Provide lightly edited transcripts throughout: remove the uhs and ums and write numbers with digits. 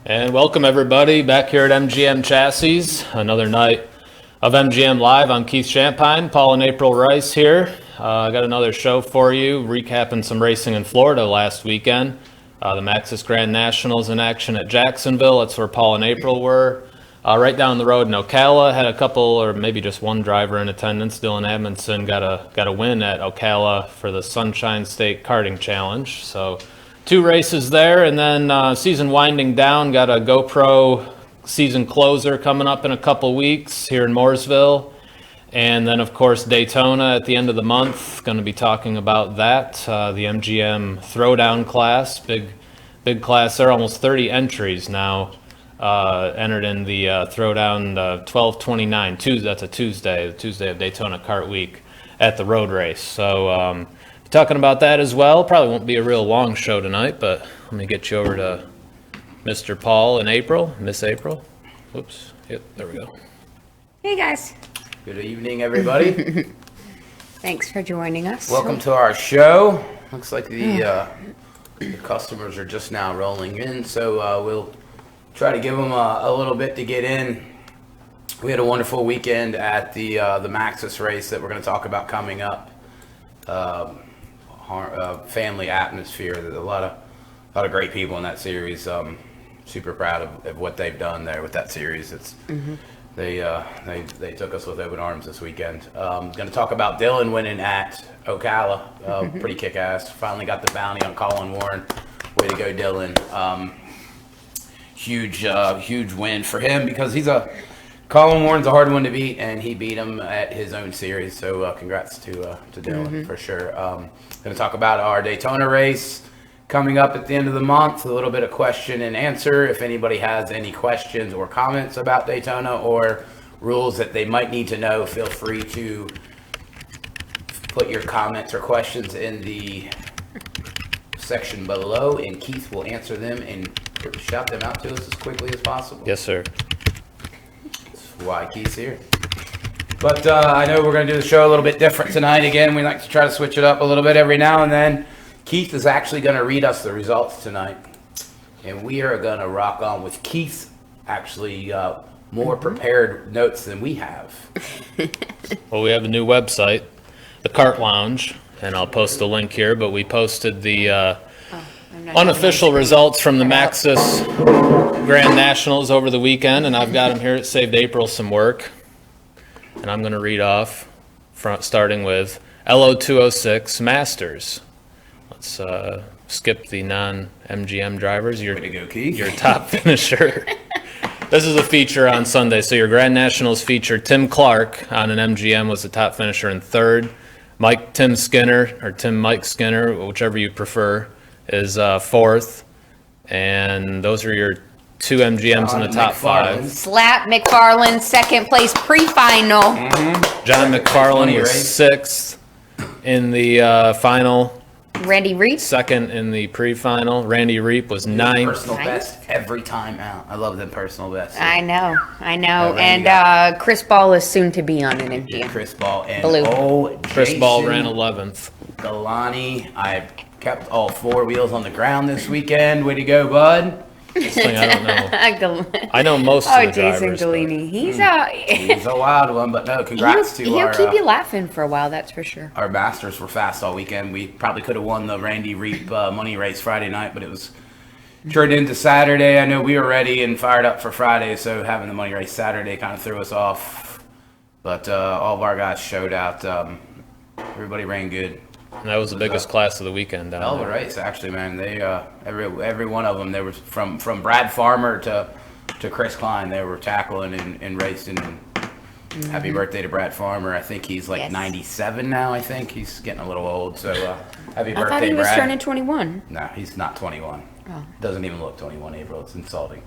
And welcome everybody back here at MGM Chassis. Another night of MGM Live. I'm Keith Champagne, Paul and April Rice here. I got another show for you, recapping some racing in Florida last weekend. The Maxxis Grand Nationals in action at Jacksonville. That's where Paul and April were. Right down the road in Ocala, had a couple or maybe just one driver in attendance. Dylan Amundsen got a win at Ocala for the Sunshine State Karting Challenge. So 2 races there, and then season winding down. Got a GoPro season closer coming up in a couple weeks here in Mooresville. And then, of course, Daytona at the end of the month. Going to be talking about that. The MGM Throwdown class, big class there. Almost 30 entries now entered in the Throwdown 12/29. That's a Tuesday, the Tuesday of Daytona Kart Week at the road race. So talking about that as well. Probably won't be a real long show tonight, but let me get you over to Mr. Paul and April, Miss April. Oops. Yep, there we go. Hey, guys. Good evening, everybody. Thanks for joining us. Welcome to our show. Looks like the customers are just now rolling in, so we'll try to give them a little bit to get in. We had a wonderful weekend at the Maxxis race that we're going to talk about coming up. Family atmosphere. There's a lot of great people in that series. Super proud of what they've done there with that series. It's They took us with open arms this weekend. Going to talk about Dylan winning at Ocala. Pretty kick-ass. Finally got the bounty on Colin Warren. Way to go, Dylan. Huge win for him because Colin Warren's a hard one to beat, and he beat him at his own series. So congrats to Dylan for sure. Going to talk about our Daytona race coming up at the end of the month. A little bit of question and answer. If anybody has any questions or comments about Daytona or rules that they might need to know, feel free to put your comments or questions in the section below, and Keith will answer them and shout them out to us as quickly as possible. Yes, sir. That's why Keith's here. But I know we're going to do the show a little bit different tonight. Again, we like to try to switch it up a little bit every now and then. Keith is actually going to read us the results tonight, and we are going to rock on with Keith's actually more prepared notes than we have. Well, we have a new website, the Kart Lounge, and I'll post a link here, but we posted the unofficial results from the Maxxis Grand Nationals over the weekend, and I've got them here. It saved April some work, and I'm going to read off, starting with LO206 Masters. Let's skip the non-MGM drivers. Way to go, Keith. Your top finisher. This is a feature on Sunday. So your Grand Nationals feature, Tim Clark on an MGM was the top finisher in 3rd. Tim Mike Skinner, whichever you prefer, is 4th. And those are your 2 MGMs in the top 5. Slap McFarland, 2nd place pre-final. John McFarland was 6th in the final. Randy Reep. 2nd in the pre-final. Randy Reep was 9th. Personal best every time out. I love them personal bests. I know. And Chris Ball is soon to be on an MGM. Chris Ball and Blue. Chris Ball ran 11th. Galani, I kept all 4 wheels on the ground this weekend. Way to go, bud. This thing I don't know. I know most of the drivers. Jason Galini. He's a wild one, but no, congrats to our... He'll keep you laughing for a while, that's for sure. Our Masters were fast all weekend. We probably could have won the Randy Reep money race Friday night, but it was turned into Saturday. I know we were ready and fired up for Friday, so having the money race Saturday kind of threw us off. But all of our guys showed out. Everybody ran good. And that was the biggest class of the weekend. Hell of a race, actually, man. They every one of them. They were from Brad Farmer to Chris Klein. They were tackling and racing. Happy birthday to Brad Farmer. I think he's like 97 now. I think he's getting a little old. So happy birthday, Brad. I thought he was turning 21. No, he's not 21. Oh. Doesn't even look 21, April. It's insulting.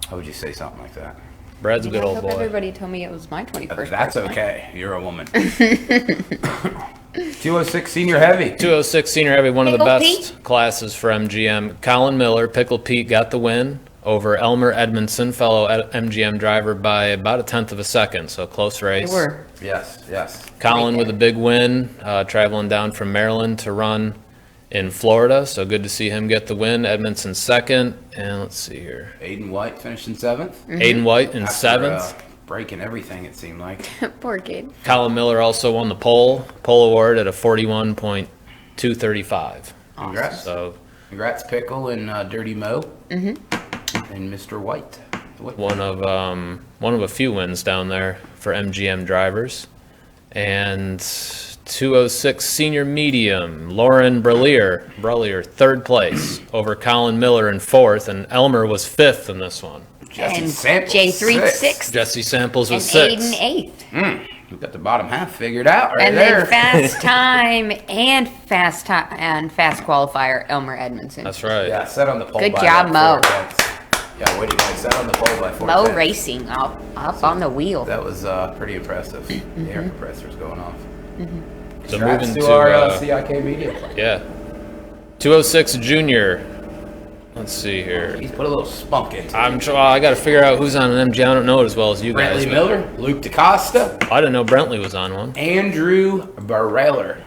How would you say something like that? Brad's a good old boy. Everybody told me it was my 21st. That's okay. You're a woman. 206 Senior Heavy. 206 Senior Heavy, one of the Pickle best Pete? classes for MGM. Colin Miller, Pickle Pete, got the win over Elmer Edmondson, fellow MGM driver, by about 1/10 of a second, so close race. They were. Yes. Colin with a big win, traveling down from Maryland to run in Florida. So good to see him get the win. Edmondson second. And let's see here. Aiden White finished in 7th. Aiden White in After, 7th. breaking everything, it seemed like. Poor kid. Colin Miller also won the pole award at a 41.235. Congrats. So Congrats, Pickle and Dirty Mo. And Mr. White. one of a few wins down there for MGM drivers. And 206 senior medium, Lauren Brelier, third place over Colin Miller in fourth, and Elmer was fifth in this one. Jesse And Samples, J3 sixth. sixth. Jesse Samples And was sixth. Aiden eighth. We've got the bottom half figured out right And there. then fast time and fast qualifier Elmer Edmondson. That's right. Yeah, set on the pole. Good by job, like 4 Mo. tenths. Yeah, what do you guys set on the pole by 4 Mo tenths. racing up on the wheel. That was pretty impressive. The air compressor's going off. So Congrats moving to to our CIK media. yeah, 206 junior. Let's see here. He's put a little spunk into it. I got to figure out who's on an MG. I don't know it as well as you guys. Brentley but Miller, Luke DaCosta, I didn't know Brentley was on one. Andrew Bareller.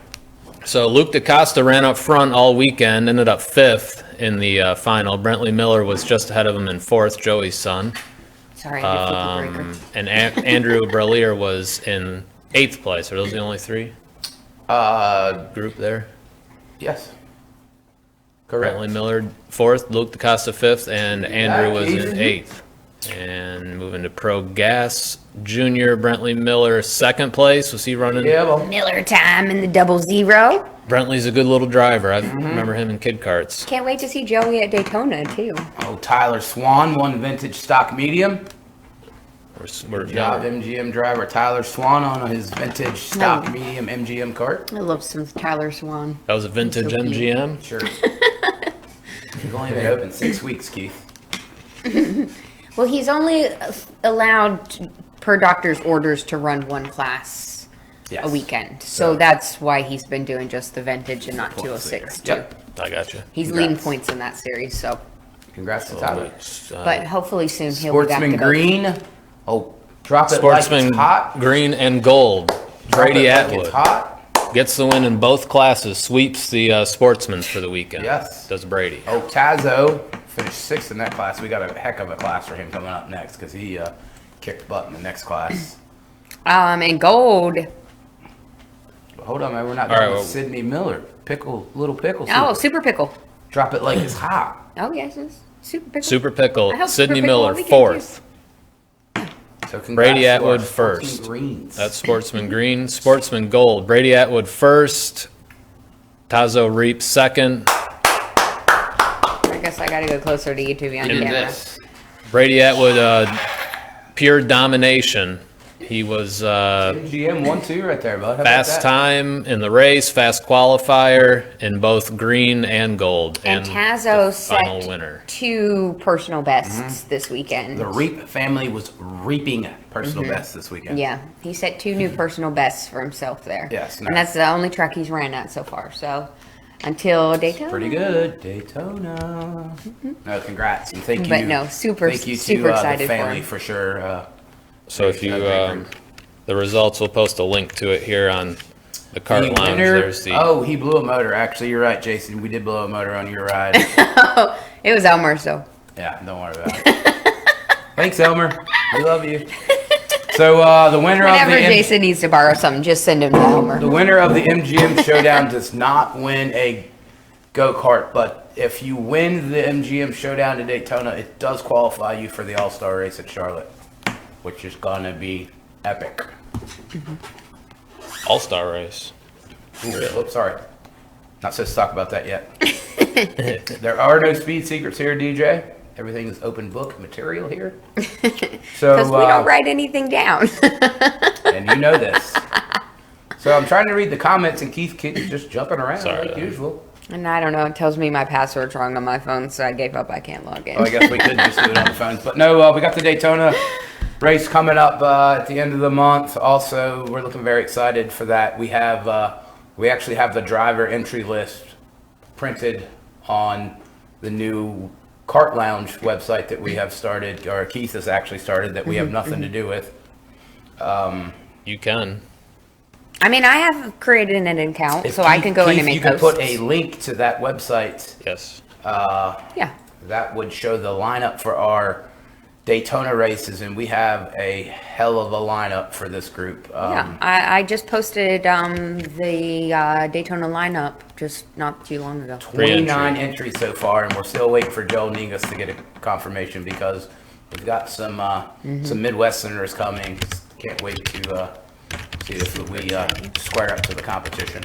So Luke DaCosta ran up front all weekend, ended up fifth in the final. Brentley Miller was just ahead of him in fourth, Joey's son. Sorry, I did flip the breaker. And Andrew Brelier was in eighth place. Are those the only three group there? Yes. Correct. Brentley Miller fourth, Luke DaCosta fifth, and Andrew was in easy. eighth. And moving to Pro Gas Junior, Brentley Miller second place. Was he running? Yeah, well, Miller time in the 00. Brentley's a good little driver. I remember him in kid karts. Can't wait to see Joey at Daytona too. Tyler Swan won vintage stock medium. We're Good job, MGM driver Tyler Swan on his vintage stock medium MGM cart. I love some Tyler Swan. That was a vintage So cute. MGM. Sure. We've only been open 6 weeks, Keith. Well, he's only allowed per doctor's orders to run one class Yes. a weekend. So that's why he's been doing just the vintage and not 206 too. Yep. I got you. He's Congrats. leading points in that series, so. Congrats to Tyler. But hopefully soon he'll be back Sportsman to Green. Oh, drop it Sportsman like it's hot. Green and Gold. Drop Brady it like Atwood it's hot. gets the win in both classes. Sweeps the Sportsmen for the weekend. Yes. Does Brady. Oh, Tazo finished 6th in that class. We got a heck of a class for him coming up next because he kicked butt in the next class. And gold. But hold on, man. We're not All done right, with well- Sydney Miller. Little pickle. Oh, Super. Super Pickle. Drop it like it's hot. Oh, yes, yes. Super Pickle. Super Pickle. I hope Sydney Super Pickle Miller all weekend, fourth. So congrats Brady to our Atwood Sportsman first. Greens. That's Sportsman Green. Sportsman Gold. Brady Atwood first. Tazo Reap second. I guess I gotta go closer to you to be on Look at camera. this. Brady Atwood, pure domination. He was MGM 1-2 right there, bud. How about fast that? time in the race, fast qualifier in both green and gold. And the Tazo final set winner. 2 personal bests this weekend. The Reap family was reaping personal best this weekend. Yeah, he set 2 new personal bests for himself there. Yes, and nice. that's the only truck he's ran at so far. So until Daytona. Pretty good. Daytona. No, congrats. And thank you. But no, super to excited the for family him. for sure. So if you, the results, we'll post a link to it here on the Kart The Lounge. winner- There's the Oh, he blew a motor. Actually, you're right, Jason. We did blow a motor on your ride. It was Elmer, so. Yeah, don't worry about it. Thanks, Elmer. We love you. So the winner Whenever of the Jason needs to borrow something, just send him to Elmer. the winner of the MGM Showdown does not win a go-kart, but if you win the MGM Showdown to Daytona, it does qualify you for the All-Star race at Charlotte, which is gonna be epic. All-Star race. Oops, sorry. Not supposed to talk about that yet. There are no speed secrets here, DJ. Everything is open book material here. So Because we don't write anything down. and you know this. So I'm trying to read the comments, and Keith keeps just jumping around Sorry. like usual. And I don't know, it tells me my password's wrong on my phone, so I gave up. I can't log in. Oh, I guess we could just do it on the phones. But no, we got the Daytona race coming up at the end of the month. Also, we're looking very excited for that. We actually have the driver entry list printed on the new Kart Lounge website that we have started, or Keith has actually started, that we have nothing to do with. You can. I mean, I have created an account, If so I Keith- can go in Keith, and make you can posts. put a link to that website. Yes. Yeah. That would show the lineup for our Daytona races, and we have a hell of a lineup for this group. Yeah, I just posted the Daytona lineup just not too long ago. 29 entries so far, and we're still waiting for Joe Negus to get a confirmation because we've got some Midwesterners coming. Can't wait to see if we square up to the competition.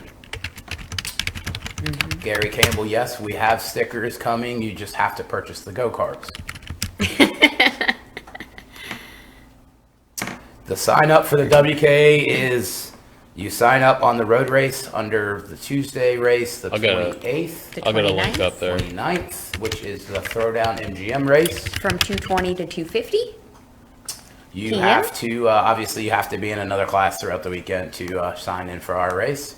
Gary Campbell, yes, we have stickers coming. You just have to purchase the go-karts. The sign up for the WK is you sign up on the road race under the Tuesday race, the 28th, I'll get a link up there. 29th, which is the Throwdown MGM race. From 220 to 250? You PM? have to, obviously you have to be in another class throughout the weekend to sign in for our race.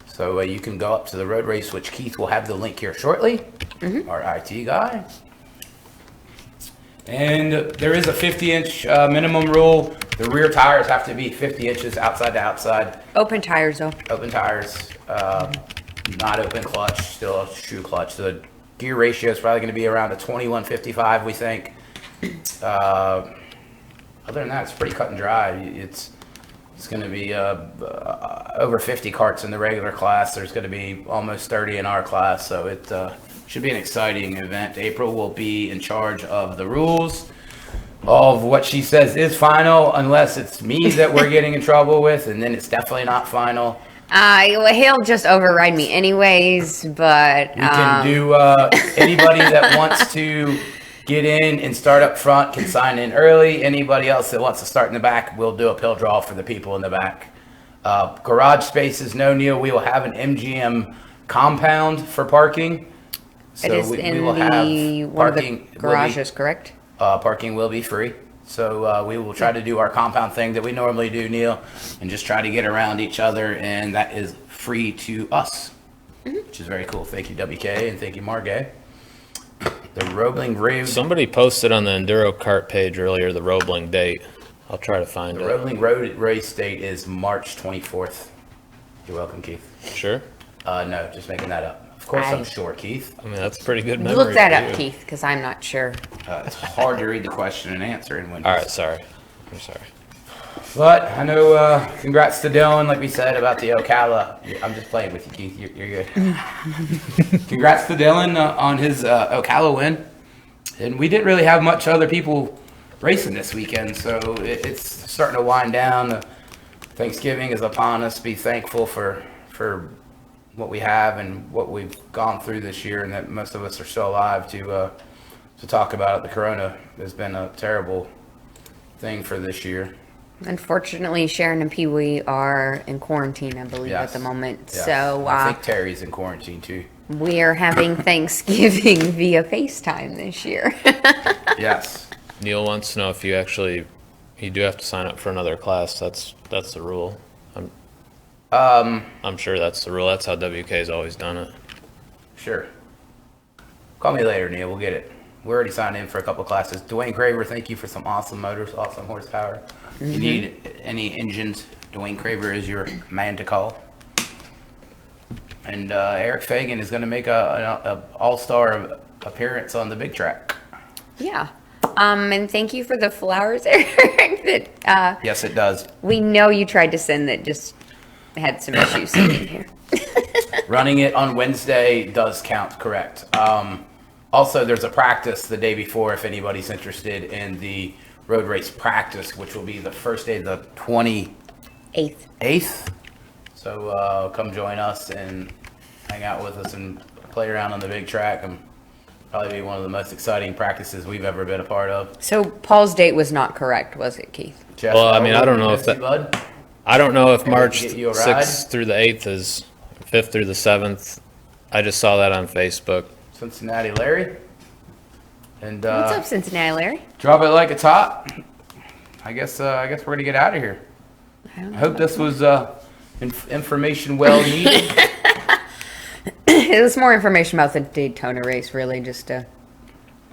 So you can go up to the road race, which Keith will have the link here shortly, our IT guy. And there is a 50-inch minimum rule. The rear tires have to be 50 inches outside to outside. Open tires, though. Open tires, not open clutch, still a shoe clutch. The gear ratio is probably going to be around a 21-55, we think. Other than that, it's pretty cut and dry. It's going to be over 50 karts in the regular class. There's going to be almost 30 in our class, so it should be an exciting event. April will be in charge of the rules. All of what she says is final, unless it's me that we're getting in trouble with, and then it's definitely not final. He'll just override me anyways, but... We can do, anybody that wants to get in and start up front can sign in early. Anybody else that wants to start in the back, we'll do a pill draw for the people in the back. Garage spaces, no, Neil. We will have an MGM compound for parking. So it is we in will have one of the parking. garages, correct? Parking will be free. So we will try to do our compound thing that we normally do, Neil, and just try to get around each other, and that is free to us, which is very cool. Thank you, WK, and thank you, Margay. The Roebling Road. Somebody posted on the Enduro Kart page earlier the Roebling date. I'll try to find The it. Roebling Road race date is March 24th. You're welcome, Keith. Sure. No, just making that up. Of course, I'm sure, Keith. I mean, that's a pretty good memory. Look that for up, you. Keith, because I'm not sure. It's hard to read the question and answer in Windows. All right, sorry. I'm sorry. But I know, congrats to Dylan, like we said, about the Ocala. I'm just playing with you, Keith. You're good. Congrats to Dylan on his Ocala win. And we didn't really have much other people racing this weekend, so it's starting to wind down. Thanksgiving is upon us. Be thankful for what we have and what we've gone through this year, and that most of us are still alive to talk about it. The corona has been a terrible thing for this year. Unfortunately, Sharon and Pee Wee are in quarantine, I believe, at the moment. Yes. So I think Terry's in quarantine too. we are having Thanksgiving via FaceTime this year. Yes. Neil wants to know if you do have to sign up for another class. That's the rule. I'm sure that's the rule. That's how WK's always done it. Sure. Call me later, Neil. We'll get it. We're already signed in for a couple classes. Dwayne Craver, thank you for some awesome motors, awesome horsepower. If you need any engines, Dwayne Craver is your man to call. And Eric Fagan is going to make a all-star appearance on the big track. Yeah. And thank you for the flowers, Eric. That Yes, it does. we know you tried to send that just had some issues in here. Running it on Wednesday does count, correct. Also, there's a practice the day before if anybody's interested in the road race practice, which will be the first day, the 28th. 8th. So come join us and hang out with us and play around on the big track. And probably be one of the most exciting practices we've ever been a part of. So Paul's date was not correct, was it, Keith? Jeff, Well, I mean, I don't know if Missy, bud? I don't know if March get you a ride? 6th through the 8th is 5th through the 7th. I just saw that on Facebook. Cincinnati Larry. And What's up, Cincinnati Larry? drop it like it's hot. I guess we're gonna get out of here. I hope this was information well needed. It was more information about the Daytona race, really, just to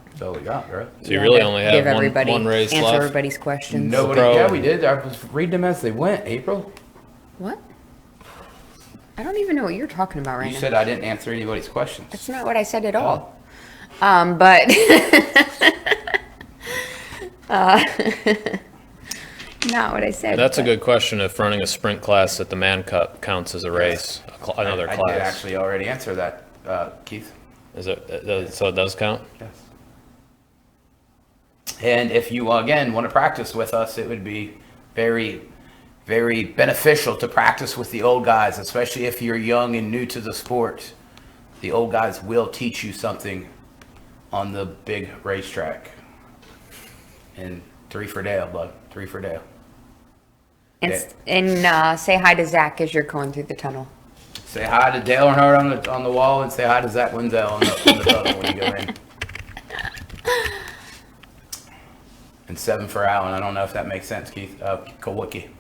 That's all we got, bro. So you really only give have everybody one race answer left. everybody's questions. Nobody. pro- Yeah, we did. I was reading them as they went. April. What? I don't even know what you're talking about right You now. said I didn't answer anybody's questions. That's not what I said at all. But not what I said. That's a but- good question if running a sprint class at the Man Cup counts as a race, another I class. did actually already answer that, Keith. Is it, so it does count? Yes. And if you, again, want to practice with us, it would be very, very beneficial to practice with the old guys, especially if you're young and new to the sport. The old guys will teach you something on the big racetrack. And 3 for Dale, bud. 3 for Dale. And say hi to Zach as you're going through the tunnel. Say hi to Dale Earnhardt on the wall, and say hi to Zach Wenzel on the tunnel when you go in. And 7 for Allen. I don't know if that makes sense, Keith. Kowicki.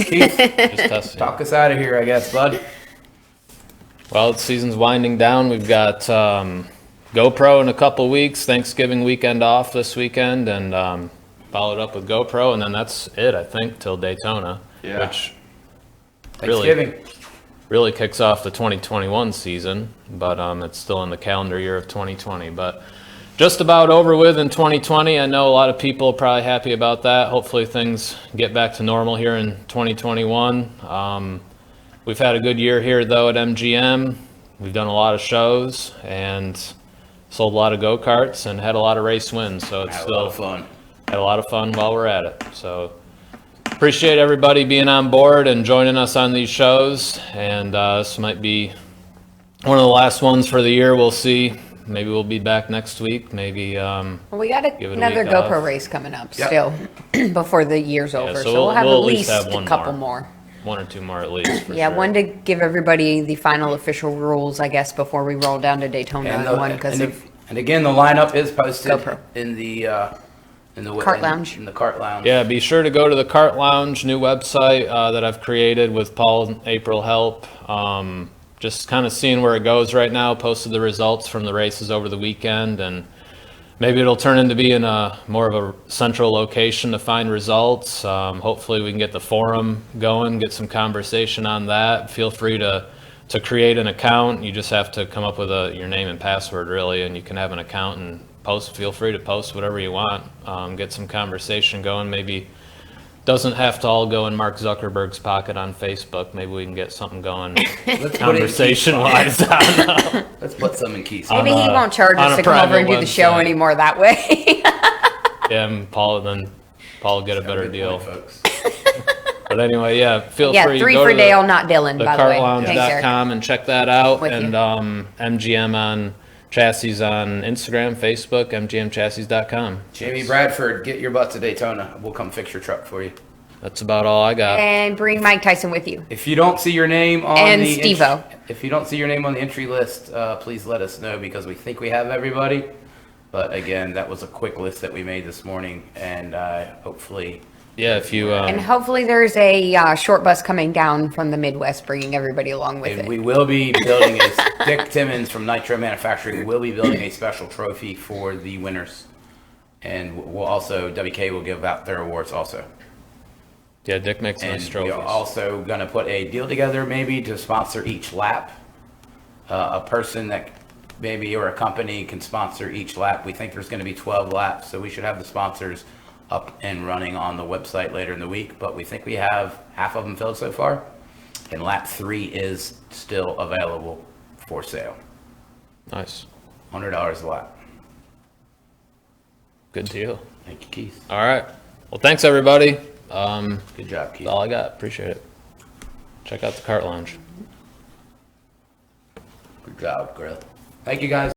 Keith, Just testing. talk us out of here, I guess, bud. Well, the season's winding down. We've got GoPro in a couple weeks, Thanksgiving weekend off this weekend, and followed up with GoPro, and then that's it, I think, till Daytona, Yeah. which Thanksgiving. really kicks off the 2021 season, but it's still in the calendar year of 2020. But just about over with in 2020. I know a lot of people are probably happy about that. Hopefully things get back to normal here in 2021. We've had a good year here, though, at MGM. We've done a lot of shows and sold a lot of go-karts and had a lot of race wins. So it's Had a still lot of fun. had a lot of fun while we're at it. So appreciate everybody being on board and joining us on these shows. And this might be one of the last ones for the year. We'll see. Maybe we'll be back next week. Maybe Well, we got Give it a another week GoPro off. race coming up Yep. still before the year's over. so So we'll have we'll at at least least have a one couple more. more. 1 or 2 more at least. For Yeah, sure. one to give everybody the final official rules, I guess, before we roll down to Daytona, and one because of and again, the lineup is posted GoPro. in the Kart Lounge. In the Kart Lounge. Yeah, be sure to go to the Kart Lounge, new website that I've created with Paul and April help. Just kind of seeing where it goes right now. Posted the results from the races over the weekend, and maybe it'll turn into being a more of a central location to find results. Hopefully we can get the forum going, get some conversation on that. Feel free to create an account. You just have to come up with your name and password, really, and you can have an account and post. Feel free to post whatever you want. Get some conversation going. Maybe doesn't have to all go in Mark Zuckerberg's pocket on Facebook. Maybe we can get something going conversation-wise. I don't know. Let's put some in Keith's. maybe he won't charge on us a to come over private and do the show website. anymore that way. Yeah, and Paul will get a better Good deal. point, folks. But anyway, yeah, feel Yeah, free to 3 go for to Dale, not Dylan, the by the way. Thanks, Eric. kartlounge.com and check that out. With And you. MGM on Chassis on Instagram, Facebook, mgmchassis.com. Jamie Bradford, get your butt to Daytona. We'll come fix your truck for you. That's about all I got. And bring Mike Tyson with you. If you don't see your name on And the Steve-O. if you don't see your name on the entry list, please let us know because we think we have everybody. But again, that was a quick list that we made this morning, and hopefully, Yeah, if you And hopefully there's a short bus coming down from the Midwest bringing everybody along with and it. we will be building a Dick Timmons from Nitro Manufacturing will be building a special trophy for the winners, and we'll also WK will give out their awards also. yeah, Dick makes And nice we trophies. are also going to put a deal together maybe to sponsor each lap. A person that maybe or a company can sponsor each lap. We think there's going to be 12 laps, so we should have the sponsors up and running on the website later in the week. But we think we have half of them filled so far. And lap 3 is still available for sale. Nice. $100 a lap. Good deal. Thank you, Keith. All right. Well, thanks, everybody. Good job, Keith. That's all I got. Appreciate it. Check out the Kart Lounge. Good job, Grill. Thank you, guys.